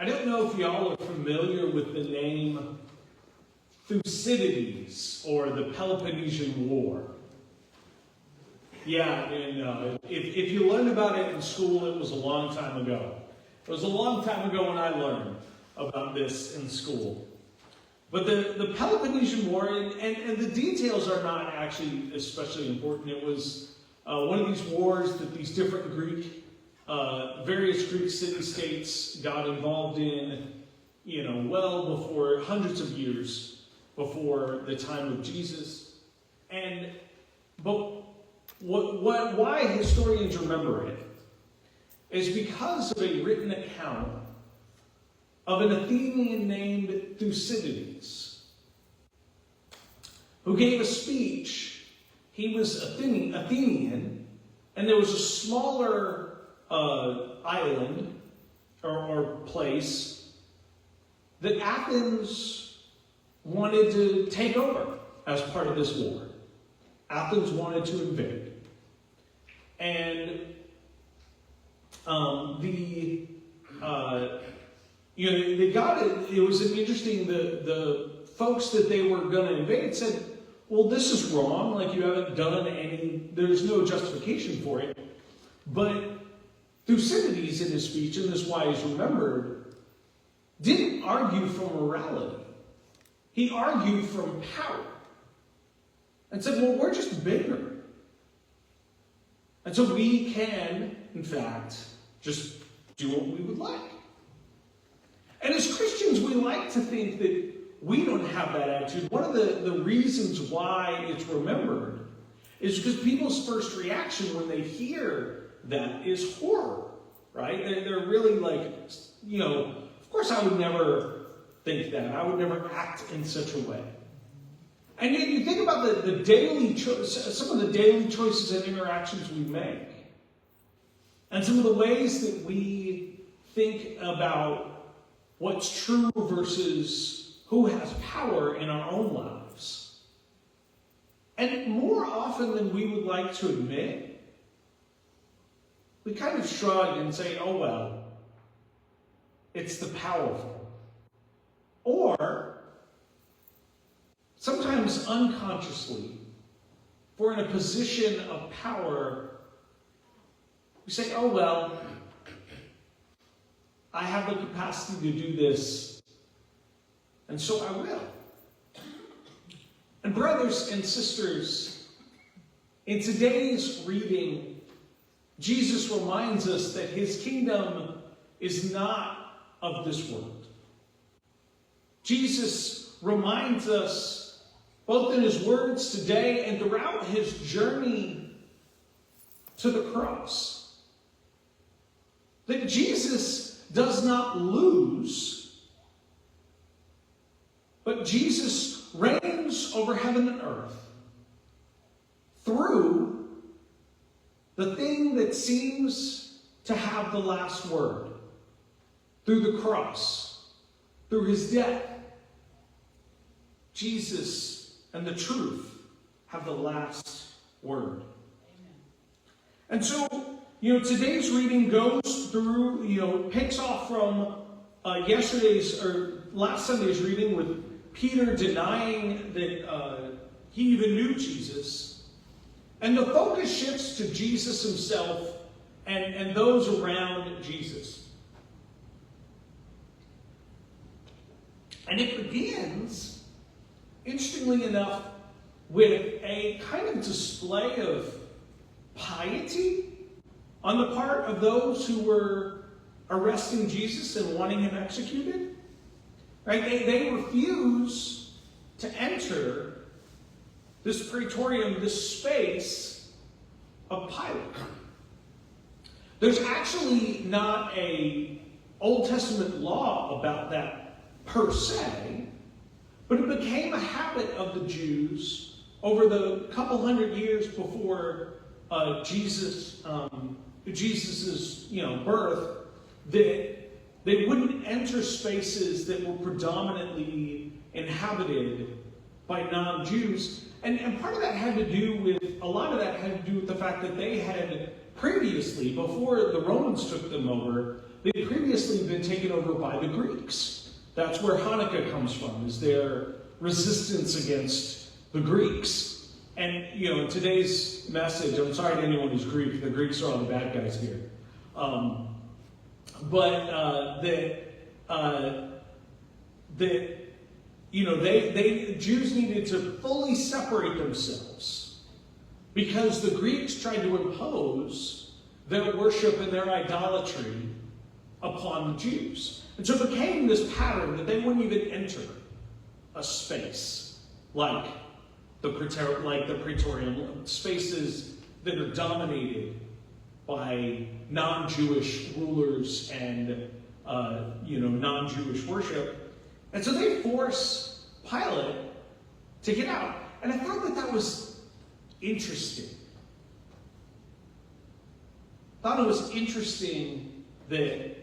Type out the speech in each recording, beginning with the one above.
I don't know if y'all are familiar with the name Thucydides or the Peloponnesian War. Yeah, and if you learned about it in school, it was a long time ago. It was a long time ago when I learned about this in school. But the Peloponnesian War, and the details are not actually especially important. It was one of these wars that these different various Greek city-states got involved in, well before, hundreds of years before the time of Jesus. But why historians remember it is because of a written account of an Athenian named Thucydides, who gave a speech. He was Athenian, and there was a smaller island or place that Athens wanted to take over as part of this war. Athens wanted to invade. And they got it. It was interesting. The folks that they were going to invade said, "Well, this is wrong. Like, you haven't done any. There's no justification for it." But Thucydides, in his speech, and this is why he's remembered, didn't argue from morality. He argued from power, and said, "Well, we're just bigger, and so we can, in fact, just do what we would like." And as Christians, we like to think that we don't have that attitude. One of the reasons why it's remembered is because people's first reaction when they hear that is horror, right? They're really like, of course I would never think that. I would never act in such a way. And yet you think about the daily some of the daily choices and interactions we make, and some of the ways that we think about what's true versus who has power in our own lives. And more often than we would like to admit, we kind of shrug and say, "Oh well, it's the powerful." Or, sometimes unconsciously, if we're in a position of power, we say, "Oh well, I have the capacity to do this, and so I will." And brothers and sisters, in today's reading, Jesus reminds us that his kingdom is not of this world. Jesus reminds us, both in his words today and throughout his journey to the cross, that Jesus does not lose, but Jesus reigns over heaven and earth through the thing that seems to have the last word, through the cross, through his death. Jesus and the truth have the last word. Amen. And so, today's reading goes through, picks off from last Sunday's reading with Peter denying that he even knew Jesus. And the focus shifts to Jesus himself and those around Jesus. And it begins, interestingly enough, with a kind of display of piety on the part of those who were arresting Jesus and wanting him executed. Right? They refuse to enter this praetorium, this space of Pilate. There's actually not an Old Testament law about that per se, but it became a habit of the Jews over the couple hundred years before Jesus' birth, that they wouldn't enter spaces that were predominantly inhabited by non-Jews. And part of that had to do with the fact that they had previously, before the Romans took them over, they'd previously been taken over by the Greeks. That's where Hanukkah comes from, is their resistance against the Greeks. And, in today's message, I'm sorry to anyone who's Greek, the Greeks are all the bad guys here. Jews needed to fully separate themselves because the Greeks tried to impose their worship and their idolatry upon the Jews. And so it became this pattern that they wouldn't even enter a space like the Praetorium, spaces that are dominated by non-Jewish rulers and non-Jewish worship. And so they force Pilate to get out. And I thought that was interesting. I thought it was interesting that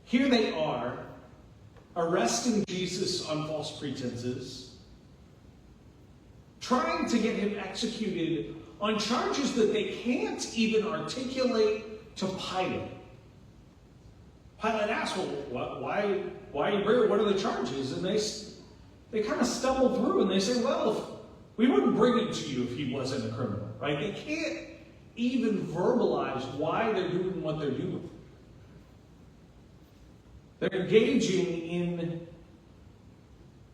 here they are, arresting Jesus on false pretenses, trying to get him executed on charges that they can't even articulate to Pilate. Pilate asks, well, why are you here? What are the charges? And they kind of stumble through and they say, well, we wouldn't bring him to you if he wasn't a criminal, right? They can't even verbalize why they're doing what they're doing. They're engaging in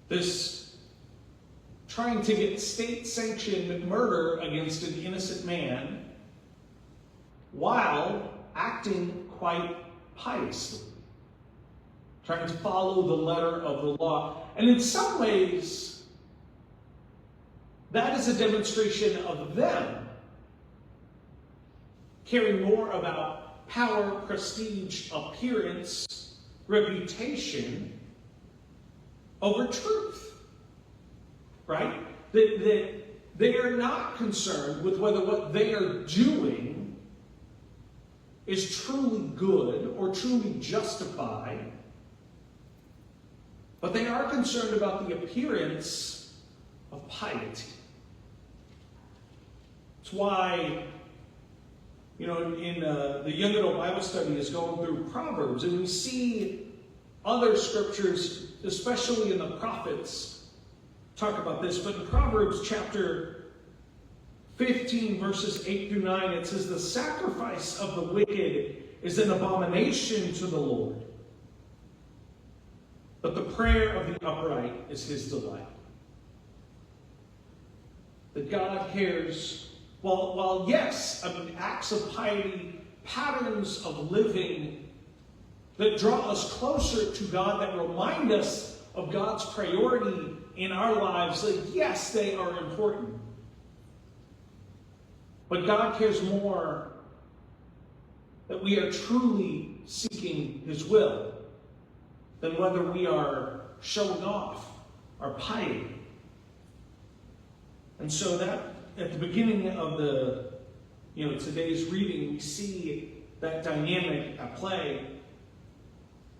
this trying to get state-sanctioned murder against an innocent man while acting quite piously, trying to follow the letter of the law. And in some ways, that is a demonstration of them caring more about power, prestige, appearance, reputation over truth, right? That they are not concerned with whether what they are doing is truly good or truly justified, but they are concerned about the appearance of piety. It's why, in the Young Adult Bible Study is going through Proverbs, and we see other scriptures, especially in the prophets, talk about this. But in Proverbs chapter 15, verses 8 through 9, it says, "The sacrifice of the wicked is an abomination to the Lord, but the prayer of the upright is his delight." That God cares, while yes, acts of piety, patterns of living that draw us closer to God, that remind us of God's priority in our lives, that yes, they are important. But God cares more that we are truly seeking his will than whether we are showing off our piety. And so that at the beginning of today's reading, we see that dynamic at play.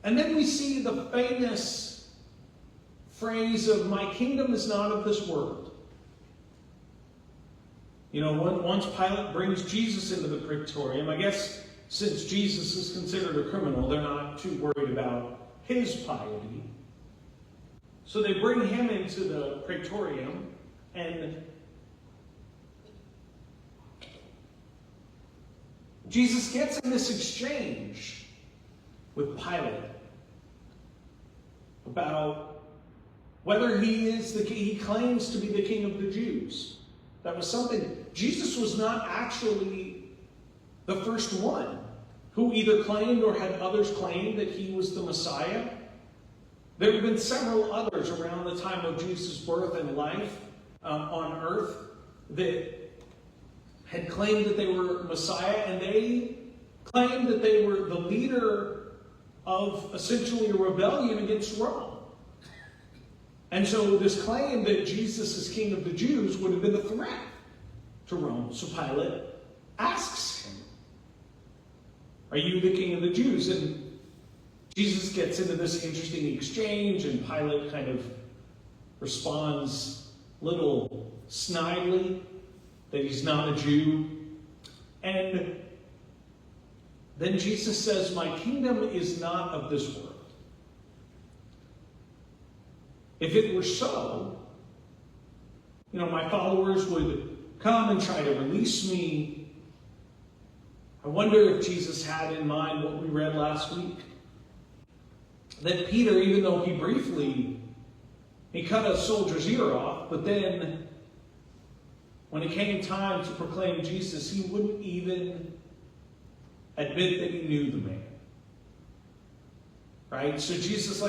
And then we see the famous phrase of, "My kingdom is not of this world." Once Pilate brings Jesus into the Praetorium, I guess since Jesus is considered a criminal, they're not too worried about his piety. So they bring him into the Praetorium, and Jesus gets in this exchange with Pilate about whether he claims to be the king of the Jews. That was something. Jesus was not actually the first one who either claimed or had others claim that he was the Messiah. There have been several others around the time of Jesus' birth and life on earth that had claimed that they were Messiah, and they claimed that they were the leader of essentially a rebellion against Rome. And so this claim that Jesus is king of the Jews would have been a threat to Rome. So Pilate asks him, "Are you the king of the Jews?" And Jesus gets into this interesting exchange, and Pilate kind of responds a little snidely that he's not a Jew. And then Jesus says, my kingdom is not of this world. If it were so, my followers would come and try to release me. I wonder if Jesus had in mind what we read last week. That Peter, even though he cut a soldier's ear off, but then when it came time to proclaim Jesus, he wouldn't even admit that he knew the man. Right? So Jesus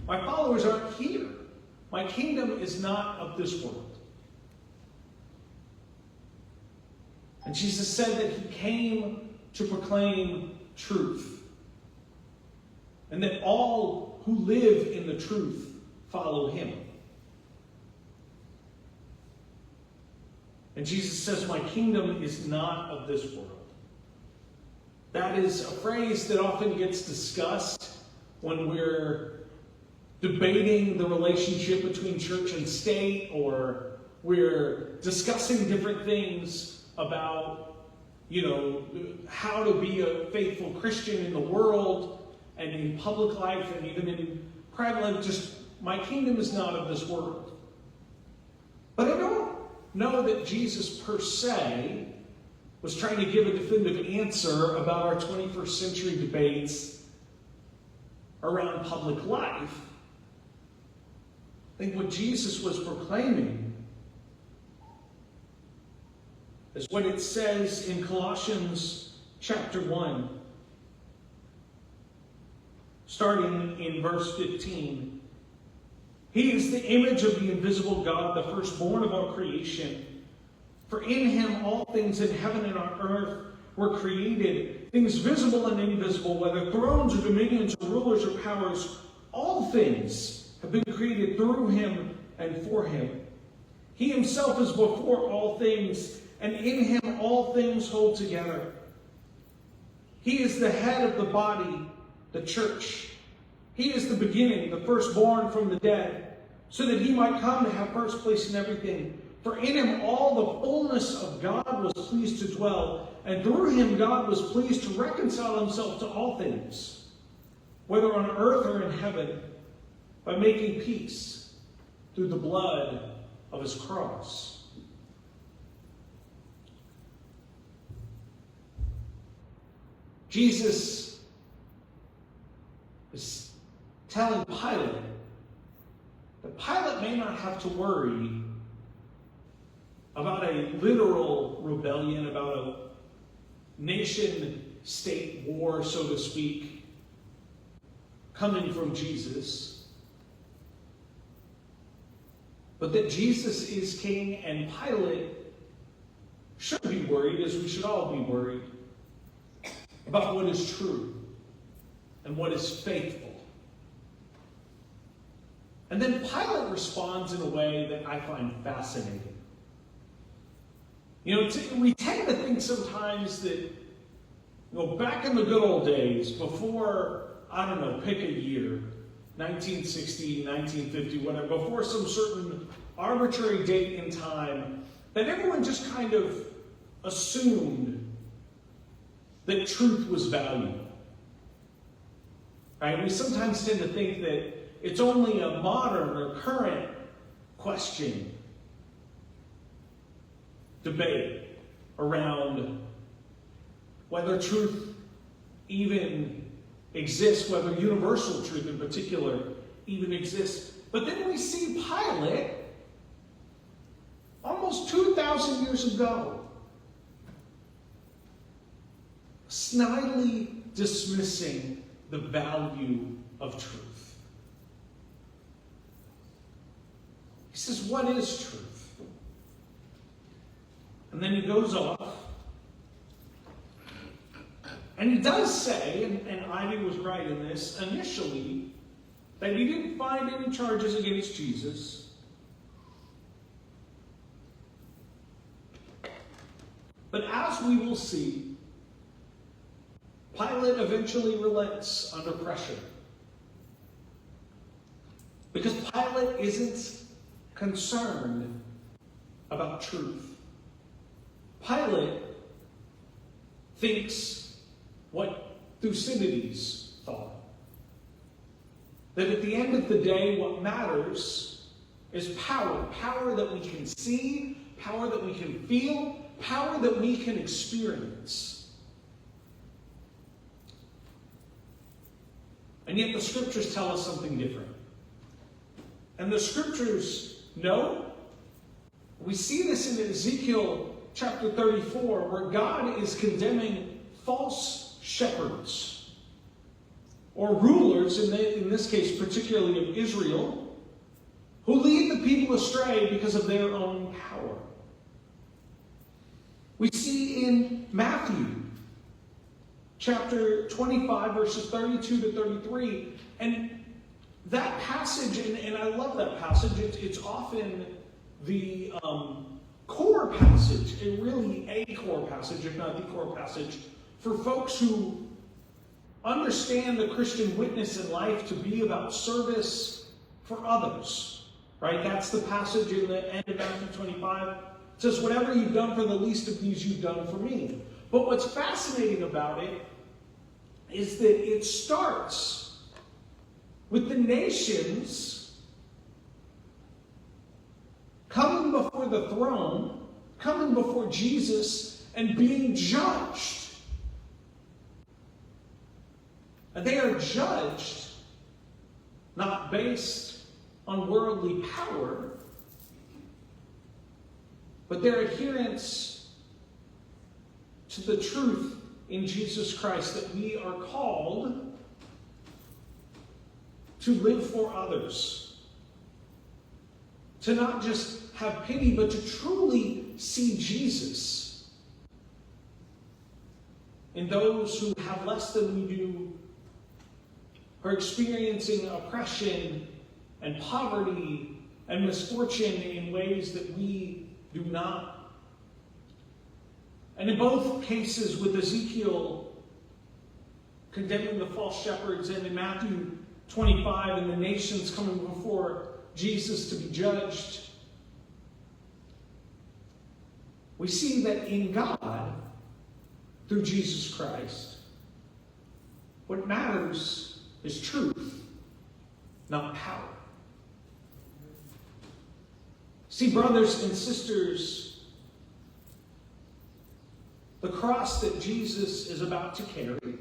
my followers aren't here. My kingdom is not of this world. And Jesus said that he came to proclaim truth. And that all who live in the truth follow him. And Jesus says, my kingdom is not of this world. That is a phrase that often gets discussed when we're debating the relationship between church and state, or we're discussing different things about, how to be a faithful Christian in the world and in public life and even in private life. Just, my kingdom is not of this world. But I don't know that Jesus per se was trying to give a definitive answer about our 21st century debates around public life. I think what Jesus was proclaiming is what it says in Colossians chapter 1, starting in verse 15. He is the image of the invisible God, the firstborn of all creation. For in him all things in heaven and on earth were created, things visible and invisible, whether thrones or dominions or rulers or powers. All things have been created through him and for him. He himself is before all things, and in him all things hold together. He is the head of the body, the church. He is the beginning, the firstborn from the dead, so that he might come to have first place in everything. For in him all the fullness of God was pleased to dwell, and through him God was pleased to reconcile himself to all things, whether on earth or in heaven, by making peace through the blood of his cross. Jesus is telling Pilate that Pilate may not have to worry about a literal rebellion, about a nation-state war, so to speak, coming from Jesus. But that Jesus is king, and Pilate should be worried, as we should all be worried, about what is true and what is faithful. And then Pilate responds in a way that I find fascinating. We tend to think sometimes that, back in the good old days, before, pick a year, 1960, 1950, whatever, before some certain arbitrary date in time, that everyone just kind of assumed that truth was valuable. Right? We sometimes tend to think that it's only a modern or current question, debate around whether truth even exists, whether universal truth in particular even exists. But then we see Pilate, almost 2,000 years ago, snidely dismissing the value of truth. He says, what is truth? And then he goes off. And he does say, and Ivy was right in this, initially, that he didn't find any charges against Jesus. But as we will see, Pilate eventually relents under pressure. Because Pilate isn't concerned about truth. Pilate thinks Thucydides thought. That at the end of the day, what matters is power. Power that we can see, power that we can feel, power that we can experience. And yet the scriptures tell us something different. And the scriptures know. We see this in Ezekiel chapter 34, where God is condemning false shepherds, or rulers, in this case particularly of Israel, who lead the people astray because of their own power. We see in Matthew chapter 25, verses 32 to 33, and that passage, and I love that passage, it's often the core passage, really a core passage, if not the core passage, for folks who understand the Christian witness in life to be about service for others. Right? That's the passage in the end of Matthew 25. It says, whatever you've done for the least of these, you've done for me. But what's fascinating about it is that it starts with the nations coming before the throne, coming before Jesus, and being judged. And they are judged not based on worldly power, but their adherence to the truth in Jesus Christ, that we are called to live for others. To not just have pity, but to truly see Jesus in those who have less than we do, are experiencing oppression and poverty and misfortune in ways that we do not. And in both cases, with Ezekiel condemning the false shepherds, and in Matthew 25 and the nations coming before Jesus to be judged, we see that in God, through Jesus Christ, what matters is truth, not power. See, brothers and sisters, the cross that Jesus is about to carry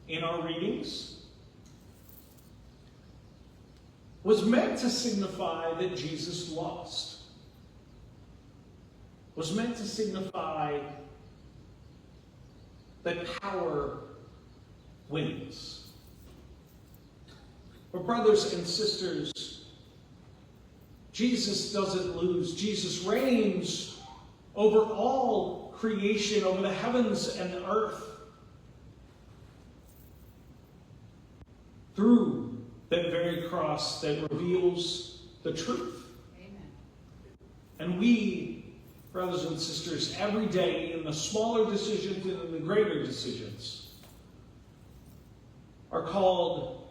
in our readings was meant to signify that Jesus lost. Was meant to signify that power wins. But brothers and sisters, Jesus doesn't lose. Jesus reigns over all creation, over the heavens and the earth, through that very cross that reveals the truth. Amen. And we, brothers and sisters, every day in the smaller decisions and in the greater decisions, are called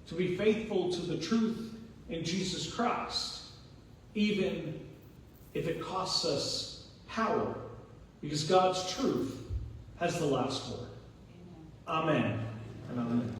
to be faithful to the truth in Jesus Christ, even if it costs us power, because God's truth has the last word. Amen. Amen and amen.